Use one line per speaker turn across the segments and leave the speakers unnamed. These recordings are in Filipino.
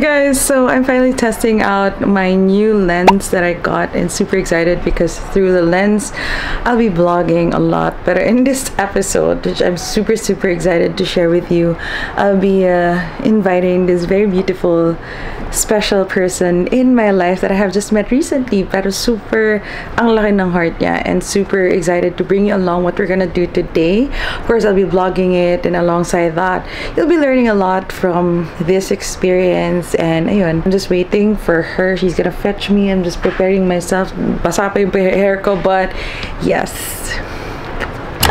guys, so I'm finally testing out my new lens that I got and super excited because through the lens I'll be vlogging a lot. But in this episode, which I'm super excited to share with you, I'll be inviting this very beautiful special person in my life that I have just met recently. Pero super ang laki ng heart niya and super excited to bring you along what we're gonna do today. Of course, I'll be vlogging it, and alongside that, you'll be learning a lot from this experience. And ayun, I'm just waiting for her. She's gonna fetch me. I'm just preparing myself. Basa pa yung hair ko, but yes.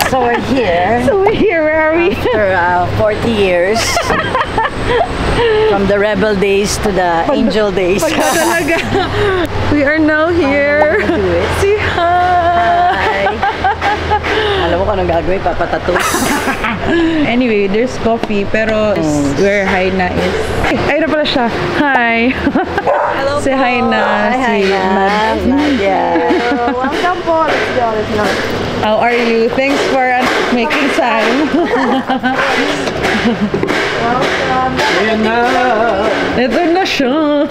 So we're here.
Where are we?
After 40 years. From the rebel days to the angel days.
We are now here. Say hi.
Alam mo kung anong gagawin, papatato.
Anyway, there's coffee, pero where Haina is. Ay na pala siya. Hi.
Hello.
Say hi na.
Hi na. Nadia. Welcome po. Let's go.
How are you? Thanks for making time.
Welcome.
Ayan na!
Ito na siya.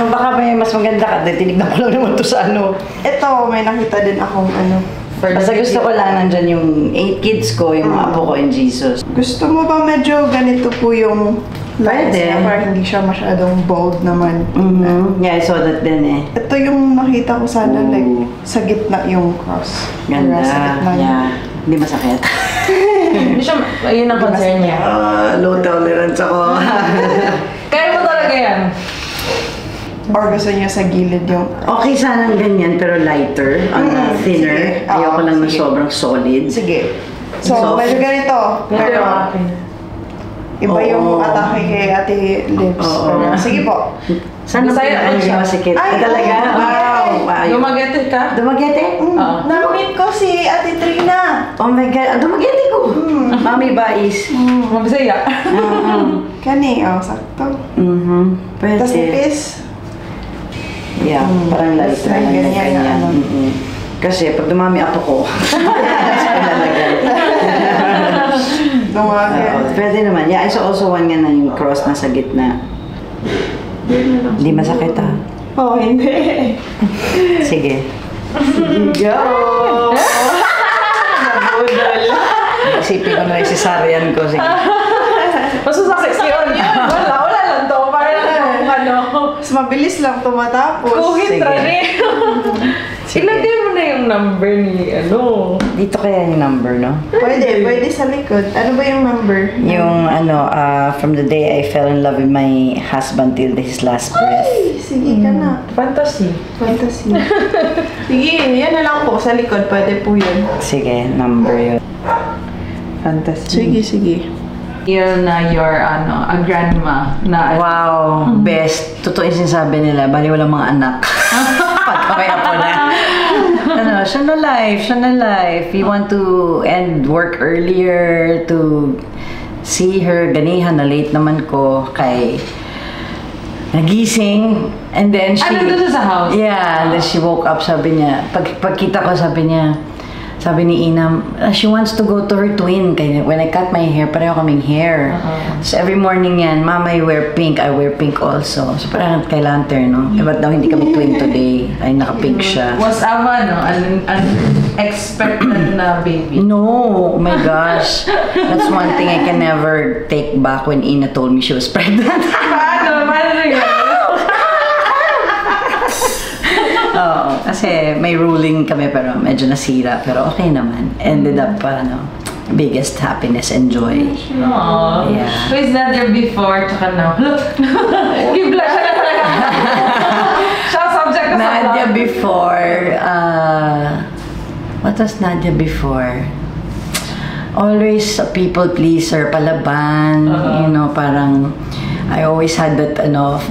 Baka may mas maganda ka. Tinignan ko lang naman to sa ano.
Ito, may nakita din akong ano.
Basta gusto ko lang nandyan yung 8 kids ko, yung mga apo ko in Jesus.
Gusto mo ba medyo ganito po yung lens
Pwede.
niya para hindi siya masyadong bold naman?
Yeah, I saw that din eh.
Ito yung nakita ko sana, like, sa gitna yung cross.
Ganda.
Sa gitna niya.
Yeah. Hindi masakit.
Hindi siya, ayun ang concern niya.
Low tolerance ako.
Kaya mo talaga yan.
Or gusto niya sa gilid yung...
Okay sanang ganyan, pero lighter, thinner.
Sige.
Ayoko lang na
Sige.
sobrang solid.
Sige. So,
Soft.
medyo ganito. Pero, iba yung atake kay Ate Lips.
Oo.
Pero, sige po.
Sana
Masaya
ano
naman siya.
yung masikip?
Ay,
talaga?
oo.
Wow! Wow.
Dumagete ka?
Dumagete?
Na-meet ko si Ate Trina.
Oh my God, dumagete ko! Mami Bais.
Mabisaya.
Kani, sakto.
Pwede.
Tapos nipis.
Yeah, parang lighter.
Like ganyan na ano.
Kasi pag dumami apo ko, pwede naman. Yeah, I saw also one nga na yung cross na sa gitna. Hindi masakit ah.
Oh, hindi.
Sige.
Go! Nabudol.
Isipin ko na yung cesarean ko. Sige.
Masusakit yun. Wala lang to. Parang ano.
Mas mabilis lang tumatapos.
Kuhit
Sige.
rani. Ilagay mo na yung number ni ano.
Dito kaya yung number, no?
Pwede sa likod. Ano ba yung number?
Yung ano, from the day I fell in love with my husband till his last breath.
Ay, sige ka na.
Fantasy.
Fantasy. Sige, yan na lang po. Sa likod, pwede po yun.
Sige, number yun.
Fantasy.
Sige.
Feel na you're a grandma na
Wow, best. Totoo yung sinasabi nila, bali walang mga anak. Pagka may apo na. Ano, siya na life. You want to end work earlier to see her. Ganihan na late naman ko kay nagising. And then she...
nandun sa house?
Yeah, and then she woke up, sabi niya, pagkita ko, sabi ni Inam, she wants to go to her twin. Kaya when I cut my hair, pareho kaming hair. So every morning yan, Mama, you wear pink, I wear pink also. So parang kailangan no? Eh, ba't daw hindi kami twin today? Ay, naka-pink siya.
Was Ava, no? An unexpected na baby.
No, oh my gosh. That's one thing I can never take back when Ina told me she was pregnant.
Paano yun?
Oo, kasi may ruling kami pero medyo nasira. Pero okay naman. Ended up, biggest happiness and joy.
Aww.
Yeah.
So is that there before, tsaka now? Look! Gibla siya na talaga. Siya subject na sa
Nadia
vlog.
before, what was Nadia before? Always a people pleaser, palaban, you know, parang I always had that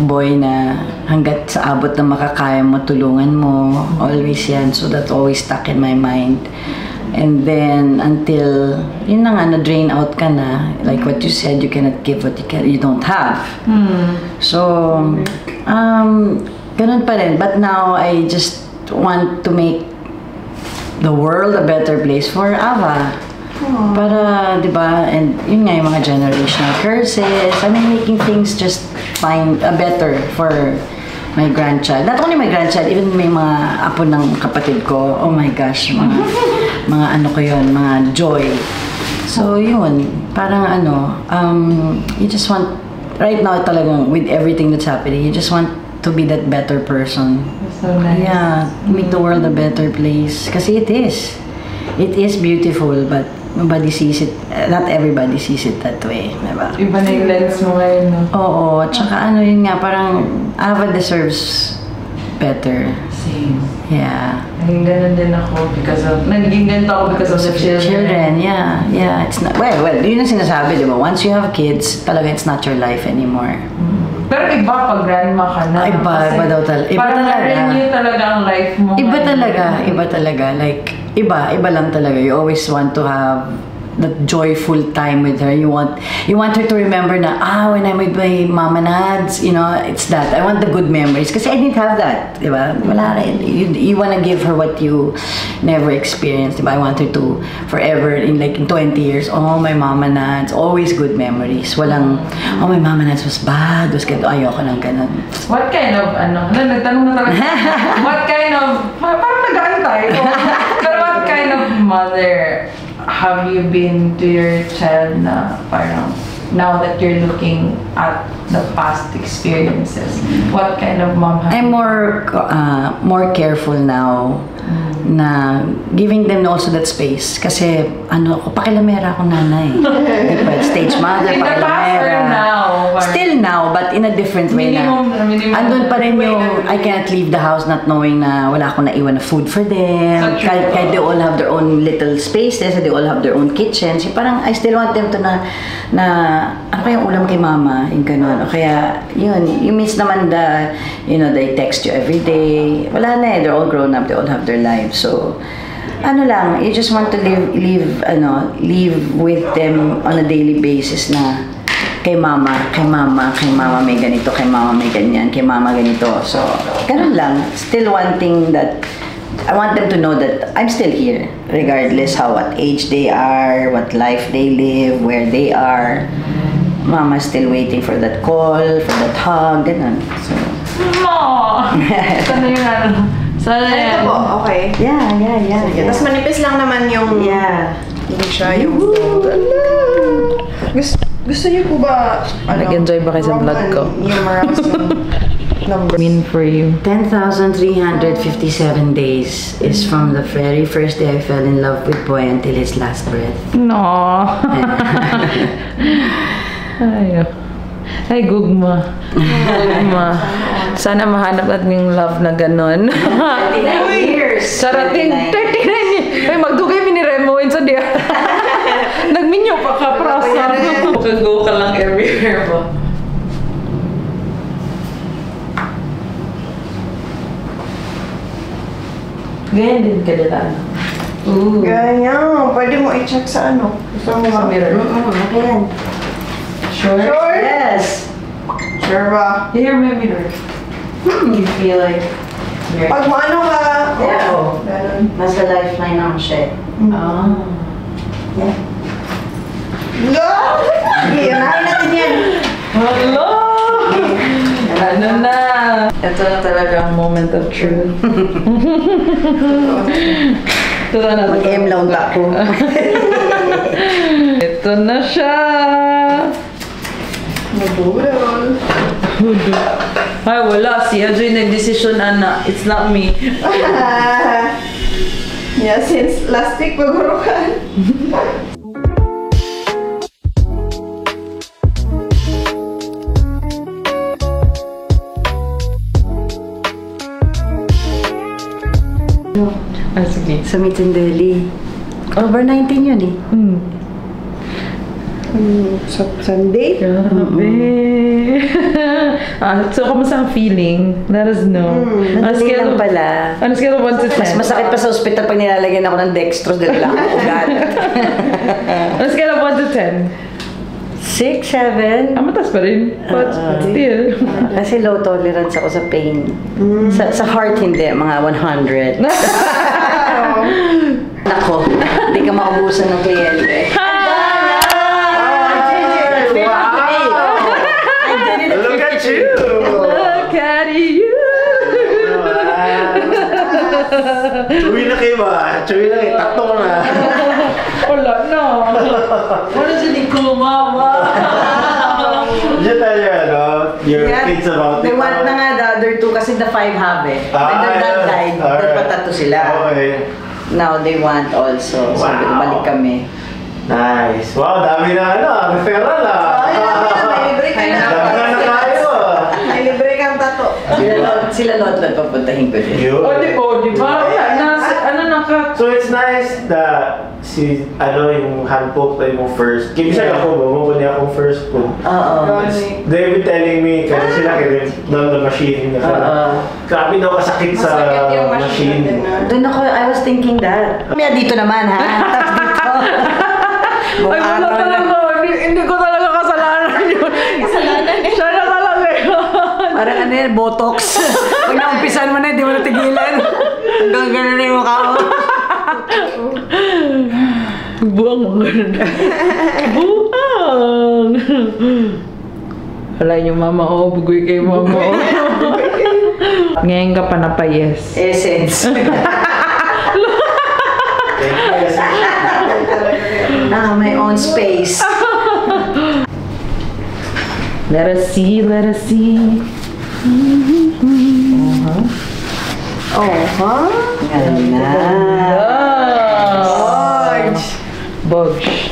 boy na hanggat sa abot na makakaya mo, tulungan mo. Always yan. So that always stuck in my mind. And then until, yun na nga, na-drain out ka na. Like what you said, you cannot give what you don't have. So, ganun pa rin. But now, I just want to make the world a better place for Ava. Para, di ba, and yun nga yung mga generational curses. I mean, making things just find a better for my grandchild. Not only my grandchild, even may mga apo ng kapatid ko. Oh my gosh, mga ano ko yun, mga joy. So yun, parang you just want, right now talagang with everything that's happening, you just want to be that better person.
So nice.
Yeah, make the world a better place. Kasi it is. It is beautiful, but nobody sees it, not everybody sees it that way, diba?
Iba na yung lens mo ngayon, no?
Oo, at saka yun nga, parang Ava deserves better.
Same.
Yeah.
Naging ganun din ako naging ganito ako because of the children.
Yeah. It's not, well, yun ang sinasabi, diba? Once you have kids, talaga it's not your life anymore.
Pero iba pag grandma ka na.
Iba daw talaga. Iba
parang
talaga.
na-renew talaga ang life mo.
Iba talaga. Like, iba lang talaga. You always want to have that joyful time with her. You want her to remember na, when I'm with my mama nads, it's that. I want the good memories. Kasi I didn't have that, di ba? Wala rin. You wanna give her what you never experienced, di ba? I want her to forever, in 20 years, my mama nads, always good memories. Walang, my mama nads was bad, was ganito. Ayoko ng ganun.
What kind of, nagtanong na talaga. What kind of, parang nag-aantay ko. Pero what kind of mother have you been to your child na parang now that you're looking at the past experiences? What kind of mom have
I'm more careful now na giving them also that space. Kasi pakilamera akong nanay. Diba? Stage mother,
in the past or
pakilamera.
now?
Still now, but in a different way na. Andun pa rin yung I can't leave the house not knowing na wala akong naiwan na food for them. Kahit they all have their own little spaces, they all have their own kitchens. Parang I still want them to na ano kayang ulam kay mama, yung ganun. O kaya, yun, you miss naman they text you every day. Wala na they're all grown up, they all have their lives. So, you just want to live with them on a daily basis na kay mama may ganito, kay mama may ganyan, kay mama ganito. So, ganun lang. Still wanting that, I want them to know that I'm still here, regardless what age they are, what life they live, where they are. Mama's still waiting for that call, for that hug, ganun. So,
Sana yung Sana
Ito po, okay.
Yeah.
Sige. Tapos manipis lang naman yung...
Yeah.
Hindi siya yung... Gusto niyo po ba...
Nag-enjoy ba kayo sa vlog ko?
Numerous numbers.
Mean for you.
10,357 days is from the very first day I fell in love with Boy until his last breath.
No. Ay, gugma. Sana mahanap natin yung love na ganon.
39 years.
Sarating 39 years. Ay, magdugay miniremoin sa diya. Nagminyo pa ka, prasa. Mag-go ka lang everywhere ba? Ganyan din ka nila.
Ganyan. Pwede mo i-check sa Gusto mo
Sa mirror.
Okay yan.
Sure?
Sure?
Yes.
Sure ba?
Here, my mirror. You feel like...
Pag mo ka...
Yeah.
Ganun.
Nasa lifeline naman siya.
Ah.
Yeah.
No! Iunahin natin yan.
Hello! Ano na? Ito na talaga ang moment of truth. Ito na
Mag-M lang ako.
Ito na siya!
Mabulol.
Ay, wala. Si Ajoy nag-decision, Ana. It's not me.
Yeah, since last week magurukan.
Sige.
Sa Meet in Delhi. Over 19 yun eh.
Sa Sunday?
Grabe. So, kamusta ang feeling? Let us know.
Madali lang pala.
On a scale of 1 to 10.
Mas masakit pa sa ospital pag nilalagyan ako ng dextrose dahil lang ako ugat.
On a scale of 1 to 10.
6, 7.
Matas pa rin. But still.
Kasi low tolerance ako sa pain. Sa heart hindi, mga 100. Nako, hindi ka maubusan ng kliyente.
Look at you!
Chuwi na kayo ba? Chuwi na kayo. Taktong na.
Wala na. Wala siya ni Kumama.
Diyan tayo, ano? Your kids about it.
They want na nga the other two kasi the 5 have it. When their dad died, nagpatato sila.
Okay.
Now they want also. So, balik kami.
Nice. Wow, dami na ano. Referral
May libre ka na.
Dami na tayo.
May libre kang tato.
Sila lot papuntahin ko din.
Di ba?
So it's nice that yung handbook tayo mo first. Kibisag ako, bumabon niya ako first po. They've been telling me, kasi sila kayo, the machine. Grabe daw kasakit sa machine.
Doon ako, I was thinking that. Kaya dito naman, ha? Tapos dito.
Ay, wala talaga. Hindi ko talaga kasalanan yun. Kasalanan eh. Siya na talaga yun.
Parang ano yan, botox. Pag naumpisan mo na, hindi mo natigilan. Hanggang gano'n na yung mukha mo.
Buwang mo gano'n. Buwang! Wala yung mama ko, bugoy kay mama ko. Ngayon ka pa napayes.
Essence. My own space.
Let us see, let us see.
Ganda.
Bodge.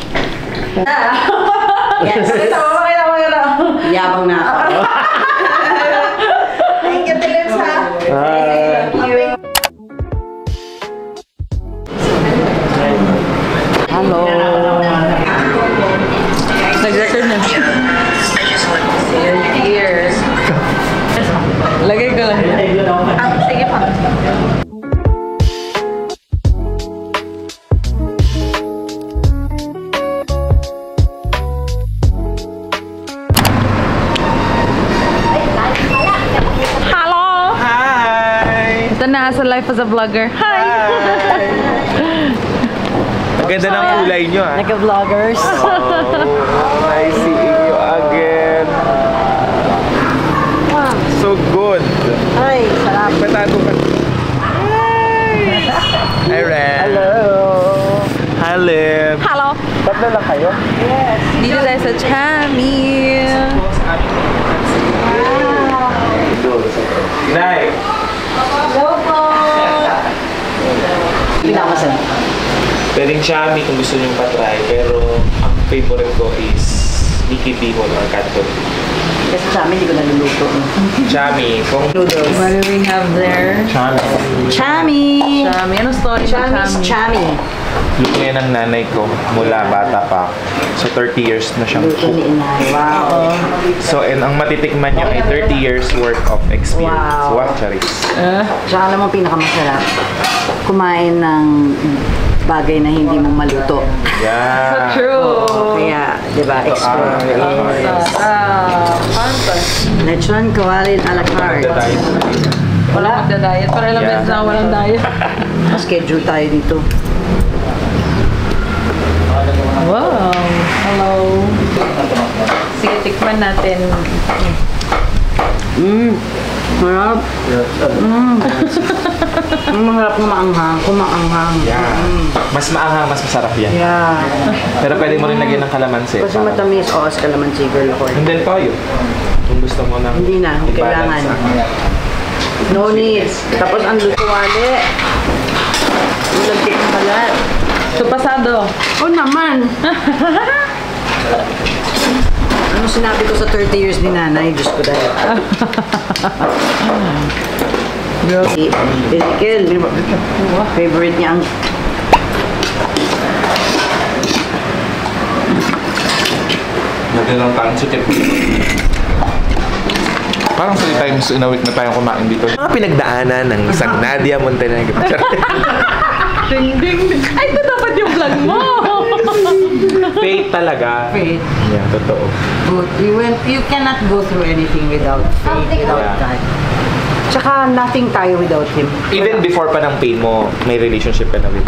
Yes. Yabang na ako.
Thank you, Tilibs, ha?
Hello. Nag-record na. Here. Lagay ko lang.
Sige pa.
Hello!
Hi!
Ito na sa life as a vlogger. Hi!
Ang ganda ng kulay nyo, ah.
Nagka-vloggers.
Oh, nice seeing you again. So good.
Ay, sarap.
Patato ka. Hi, Ren.
Hello.
Hi, Liv.
Hello!
Tatlo lang kayo?
Dito tayo sa Chami.
Nay.
Pinakamasarap.
Pwedeng Chami kung gusto nyo patry, pero ang favorite ko is Mickey Bihon or Canton.
Kasi sa amin, hindi ko naluluto.
Chami. Kung
Noodles.
What do we have there?
Chami.
Chami!
Chami. Ano story ng
Chami's
Chami?
Chami.
Luto yan ng nanay ko mula bata pa. So 30 years na siyang
Luto
cook.
ni Inay. Wow.
So and ang matitikman niyo ay 30 years worth of experience.
Wow.
Wow, charis.
Tsaka alam mo, pinakamasarap. Kumain ng bagay na hindi mo maluto.
Yeah.
True.
Kaya, di ba, explore.
Fantastic.
Lechon kawalin a la carte.
Wala magda-diet. Para ilang
Yeah.
beses na walang diet.
Schedule tayo dito.
Wow. Hello. Sige, tikman natin.
Harap. Maharap na maanghang. Kumaanghang.
Yeah. Mas maanghang, mas masarap yan.
Yeah.
Pero pwede mo rin lagyan ng kalamansi.
Kasi matamis. Oo, sa kalamansi girl ako.
And then toyo. Kung gusto mo ng
Hindi na, hindi
i-balance
kailangan. No need. Tapos ang lutuwali. Yung lagtik ng balat.
So, pasado.
Oo naman. Ano sinabi ko sa 30 years ni nanay? Diyos ko dahil. Si Ezekiel. Favorite niya ang...
Magalang tayong sukit. Parang 3 times in a week na tayong kumain dito. Mga pinagdaanan ng isang Nadia Montenegro.
Ding, ding, ding. Ay, ito dapat yung vlog mo.
Faith talaga.
Faith.
Yeah, totoo.
But you cannot go through anything without faith, without
Yeah.
God. Tsaka nothing tayo without Him.
Even before pa ng pain mo, may relationship ka na with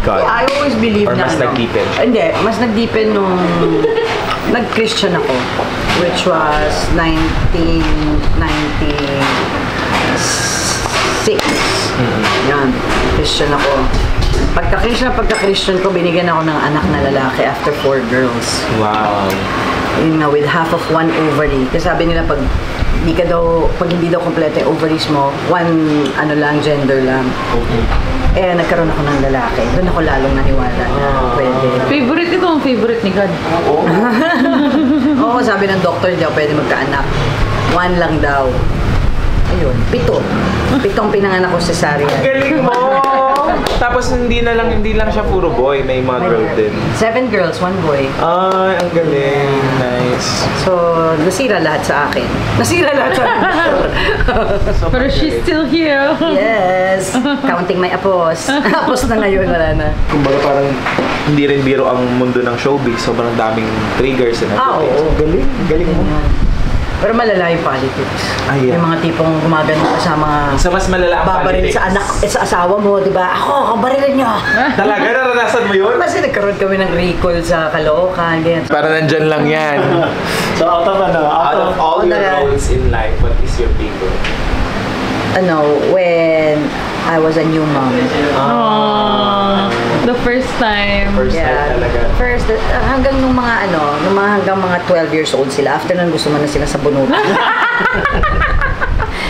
God.
I always believe
Or
na
mas nag-deepen?
Hindi, mas nag-deepen nung nag-Christian ako, which was 1996. Christian ako. Pagka-Christian ko, binigyan ako ng anak na lalaki after 4 girls.
Wow.
Yun nga, with half of 1 ovary. Kasi sabi nila pag hindi daw kompleto yung ovaries mo, 1 gender lang. Eh, nagkaroon ako ng lalaki. Doon ako lalong naniwala na pwede.
Favorite ito ang favorite ni God.
Oo, sabi ng doctor, hindi ako pwede magkaanak. 1 lang daw. Ayun, 7. 7 pinanganak ko cesarean.
Galing mo! Tapos hindi lang siya puro boy, may mga girl din.
7 girls, 1 boy.
Ay, ang galing. Nice.
So, nasira lahat sa akin. Nasira lahat sa akin.
Pero she's still here.
Yes. Counting my apos. Apos na ngayon, wala na.
Kumbaga parang hindi rin biro ang mundo ng showbiz. Sobrang daming triggers and everything.
Oo.
Galing. Galing mo.
Pero malala yung politics.
Ayan.
Yung mga tipong gumagano ka sa mga...
Sa mas malala ang
babaril
politics.
sa anak, sa asawa mo, di ba? Ako, kabarilin nyo!
Talaga? Naranasan mo yun?
Kasi nagkaroon kami ng recall sa Caloocan, ganyan.
Para nandyan lang yan.
So out of
all your
the-
roles in life, what is your favorite?
When I was a new mom.
The first time.
First time talaga.
First, hanggang hanggang mga 12 years old sila. After nun, gusto mo na sila sa bunutan.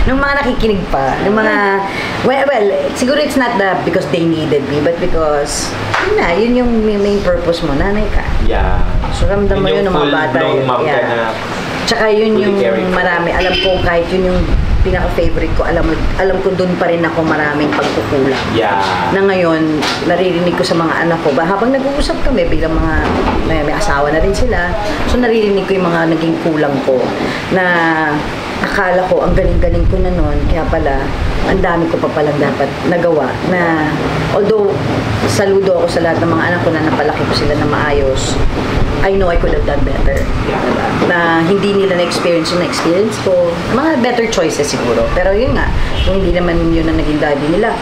Nung mga nakikinig pa, nung mga, well, siguro it's not because they needed me, but because, yun yung main purpose mo, nanay ka.
Yeah.
So, ramdam mo yun ng mga bata.
Full-blown mom ka na.
Tsaka yun
fully
yung
caring for.
marami, alam ko kahit yun yung pinaka-favorite ko, alam ko dun pa rin ako maraming pagkukulang.
Yeah.
Na ngayon, naririnig ko sa mga anak ko, habang nag-uusap kami, bilang mga may asawa na rin sila, so naririnig ko yung mga naging kulang ko, na akala ko, ang galing-galing ko na nun, kaya pala, ang dami ko pa palang dapat nagawa, na although, saludo ako sa lahat ng mga anak ko na napalaki ko sila na maayos, I know I could have done better. Diba? Na hindi nila na-experience yung na-experience ko. Mga better choices siguro. Pero yun nga, kung hindi naman yun ang naging daddy nila,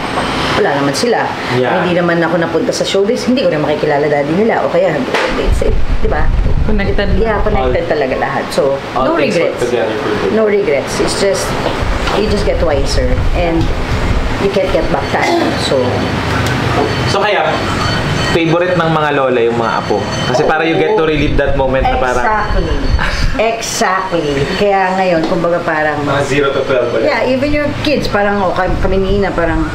wala naman sila.
Yeah.
Kung hindi naman ako napunta sa showbiz, hindi ko rin makikilala daddy nila. O kaya, di ba?
Connected.
Yeah, connected talaga lahat. So,
All
no
things work
regrets.
together for good.
No regrets. It's just, you just get wiser. And you can't get back time.
So kaya, favorite ng mga lola yung mga apo. Kasi para you get to relive that moment na parang...
Exactly. Kaya ngayon, kumbaga parang...
Mga 0 to 12 ulit.
Yeah, even your kids, parang kami ni Ina, parang,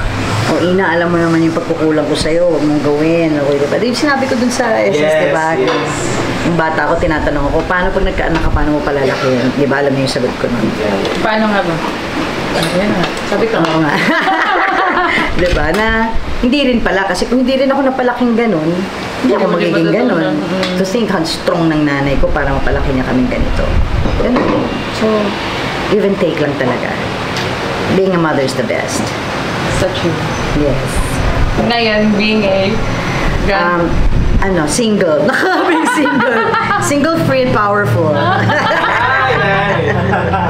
Ina, alam mo naman yung pagkukulang ko sa'yo, huwag mong gawin. Okay, diba? Yung sinabi ko dun sa SS, diba?
Yes.
Yung bata ko, tinatanong ako, paano pag nagkaanak ka, paano mo palalaki yan? Diba, alam mo yung sagot ko nun?
Paano nga ba? Ayan nga. Sabi ko.
Oo nga. Diba, na hindi rin pala, kasi kung hindi rin ako napalaking ganun, hindi ako magiging ganun. To think how strong ng nanay ko para mapalaki niya kaming ganito. Ganun. So, give and take lang talaga. Being a mother is the best.
So true.
Yes.
Ngayon, being a
Single. Being single. Single, free, and powerful.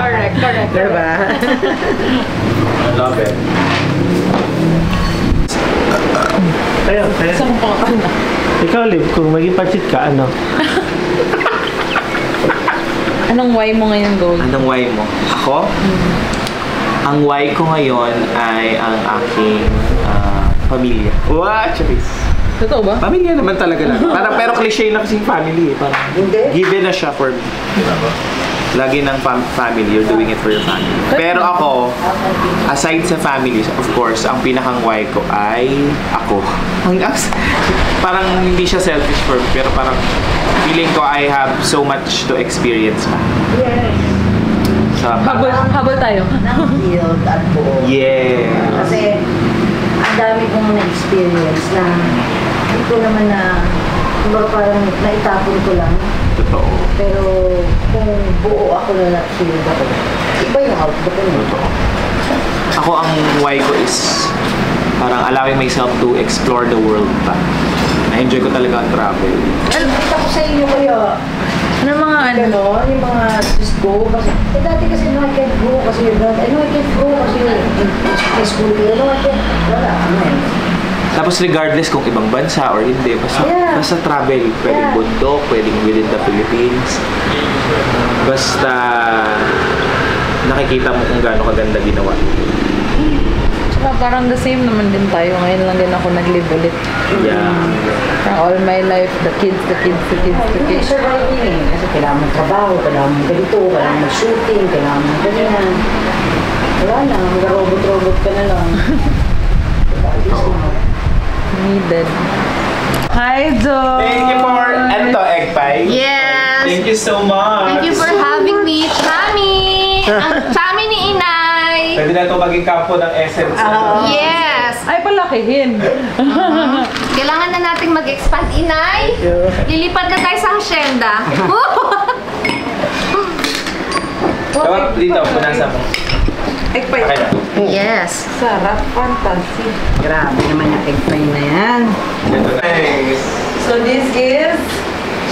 correct.
Diba?
I love it.
Ayun,
Sampo ka na.
ikaw, Liv, kung maging pancit ka, ano?
Anong why mo ngayon, Gold?
Anong why mo? Ako? Ang why ko ngayon ay ang aking pamilya. What? Charis.
Totoo ba?
Pamilya naman talaga lang. Pero cliche na kasing family. Parang
Hindi.
given na siya for me. Lagi ng family, you're doing it for your family. Pero ako, aside sa family, of course, ang pinakang why ko ay ako. Parang hindi siya selfish for me, pero parang feeling ko I have so much to experience pa.
Yes.
So,
Habol tayo.
Nang healed at buo.
yeah.
Kasi, ang dami kong na-experience na hindi ko naman kumbaga parang naitapon ko lang.
Totoo.
Pero kung buo ako na na-healed ako, iba yung output ko nito.
Ako ang why ko is parang allowing myself to explore the world pa. Na-enjoy ko talaga ang travel.
Kita ko sa inyo kaya,
Ano mga
gano'n, yung mga just go kasi, dati kasi no, I can't go kasi you're not, I know I can't go kasi you're in school kayo, no, I can't, wala,
Tapos regardless kung ibang bansa or hindi, basta travel. Pwedeng
Yeah.
bundok, pwedeng within the Philippines. Basta nakikita mo kung gaano kaganda ginawa.
Tsaka parang the same naman din tayo. Ngayon lang din ako nag-live ulit.
Yeah.
Parang all my life, the kids.
Surviving eh. Kasi kailangan mo trabaho, kailangan mo ganito, kailangan mo shooting, kailangan mo ganyan. Wala na, mag-robot-robot ka na lang.
Needed. Hi, Joe!
Thank you for, ano to, egg pie?
Yes!
Thank you so much!
Thank you for having me, Chami! Ang Chami ni Inay!
Pwede na ito maging kampo ng essence.
Yes!
Ay, palakihin!
Kailangan na nating mag-expand, Inay! Lilipat na tayo sa hacienda.
Tawag dito, punasan mo.
Egg pie.
Okay na.
Yes!
Sarap, fantasy.
Grabe naman yung egg pie na yan.
Nice.
So this is...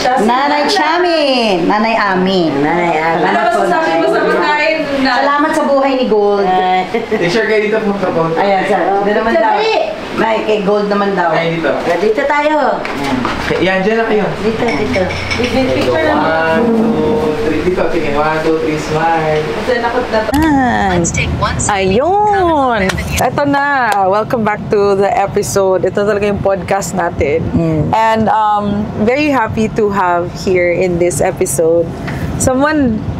Nanay Chami! Nanay Ami. Nanay Ami.
Ano masasabi mo sa pagkain na...
Salamat sa buhay ni Gold.
T-shirt kayo dito po kapag.
Ayan, dito naman daw. May kay Gold naman daw.
Kayo dito.
Dito tayo.
Yan, dyan na kayo.
Dito.
Picture na.
1, 2, 3. Dito, tingin. 1, 2, 3, smile.
Ayun! Ito na! Welcome back to the episode. Ito talaga yung podcast natin. And very happy to have here in this episode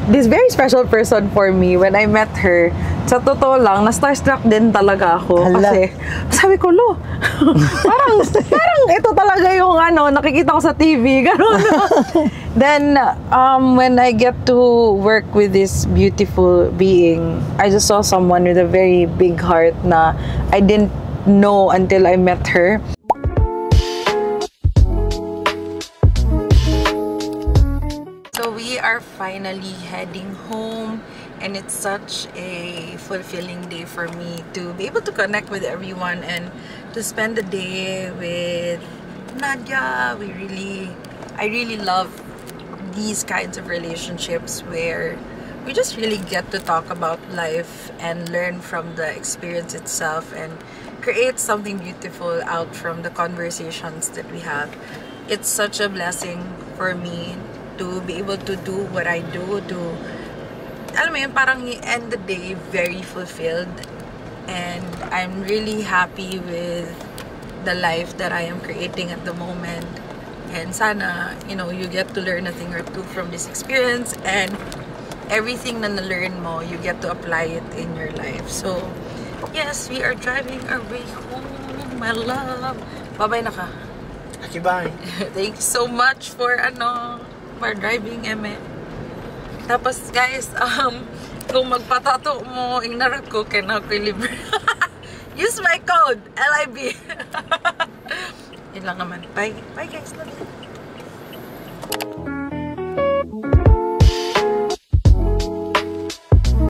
this very special person for me. When I met her, sa totoo lang, na-starstruck din talaga ako. Kasi, sabi ko, lo, parang ito talaga yung nakikita ko sa TV, gano'n. Then, when I get to work with this beautiful being, I just saw someone with a very big heart na I didn't know until I met her. So we are finally heading home, and it's such a fulfilling day for me to be able to connect with everyone and to spend the day with Nadia. I really love these kinds of relationships where we just really get to talk about life and learn from the experience itself and create something beautiful out from the conversations that we have. It's such a blessing for me to be able to do what I do, alam mo yun, parang end the day very fulfilled, and I'm really happy with the life that I am creating at the moment, and sana, you get to learn a thing or two from this experience, and everything na na-learn mo, you get to apply it in your life. So, yes, we are driving our way home, my love. Bye-bye na ka.
Okay, bye.
Thank you so much for driving, Eme. Tapos, guys, kung magpatato mo, ignorant ko, kaya ako libre. Use my code, LIB. Yun lang naman. Bye. Bye, guys. Love you.